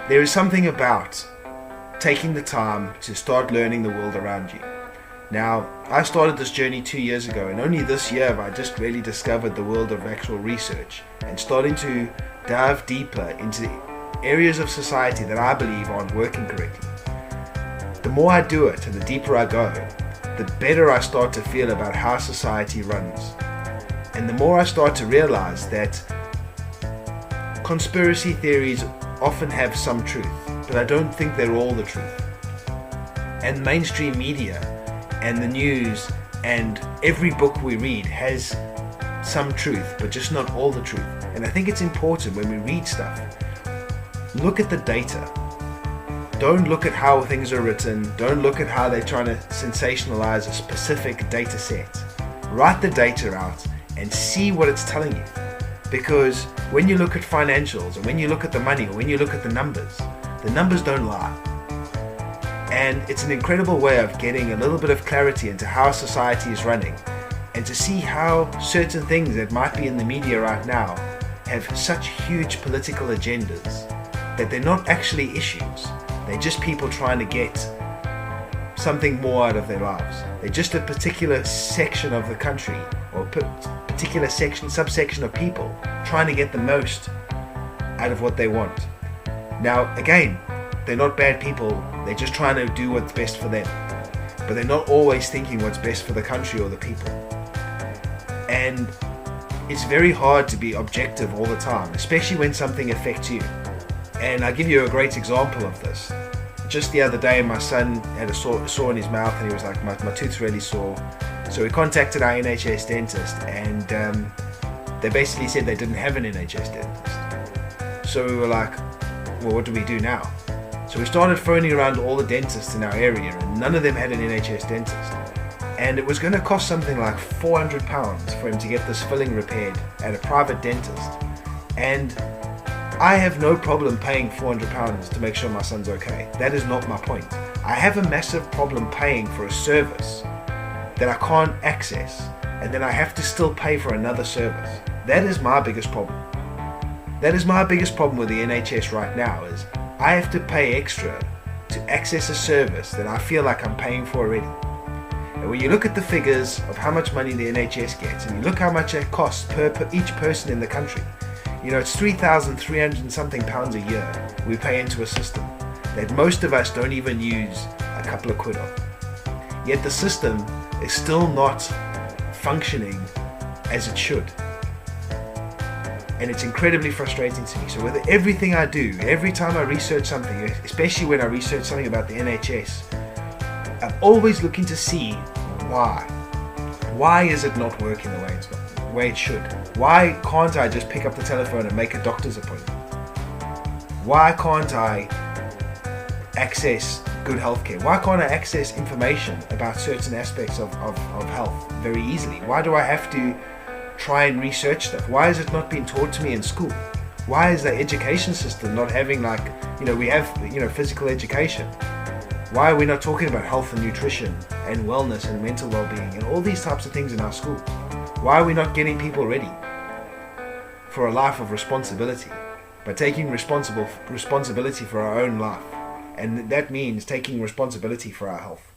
there is something about taking the time to start learning the world around you. Now, I started this journey 2 years ago, and only this year have I just really discovered the world of actual research and starting to dive deeper into areas of society that I believe aren't working correctly. The more I do it and the deeper I go, the better I start to feel about how society runs. And the more I start to realize that conspiracy theories often have some truth, but I don't think they're all the truth. And mainstream media and the news and every book we read has some truth, but just not all the truth. And I think it's important when we read stuff, look at the data. Don't look at how things are written. Don't look at how they're trying to sensationalize a specific data set. Write the data out and see what it's telling you. Because when you look at financials, or when you look at the money, or when you look at the numbers don't lie. And it's an incredible way of getting a little bit of clarity into how society is running, and to see how certain things that might be in the media right now have such huge political agendas that they're not actually issues. They're just people trying to get something more out of their lives. They're just a particular section of the country, or a particular subsection of people trying to get the most out of what they want. Now, again, they're not bad people. They're just trying to do what's best for them. But they're not always thinking what's best for the country or the people. And it's very hard to be objective all the time, especially when something affects you. And I'll give you a great example of this. Just the other day, my son had a sore in his mouth, and he was like, my tooth's really sore. So we contacted our NHS dentist, and they basically said they didn't have an NHS dentist. So we were like, well, what do we do now? So we started phoning around all the dentists in our area, and none of them had an NHS dentist. And it was going to cost something like £400 for him to get this filling repaired at a private dentist. And I have no problem paying £400 to make sure my son's okay. That is not my point. I have a massive problem paying for a service that I can't access, and then I have to still pay for another service. That is my biggest problem. That is my biggest problem with the NHS right now, is I have to pay extra to access a service that I feel like I'm paying for already. And when you look at the figures of how much money the NHS gets, and you look how much it costs per each person in the country, you know, it's £3,300 and something a year we pay into a system that most of us don't even use a couple of quid of. Yet the system is still not functioning as it should. And it's incredibly frustrating to me. So with everything I do, every time I research something, especially when I research something about the NHS, I'm always looking to see why. Why is it not working the way it should? Why can't I just pick up the telephone and make a doctor's appointment? Why can't I access good healthcare? Why can't I access information about certain aspects of health very easily? Why do I have to try and research stuff? Why is it not being taught to me in school? Why is the education system not having, like, we have, physical education? Why are we not talking about health and nutrition and wellness and mental well-being and all these types of things in our schools? Why are we not getting people ready for a life of responsibility by taking responsibility for our own life? And that means taking responsibility for our health.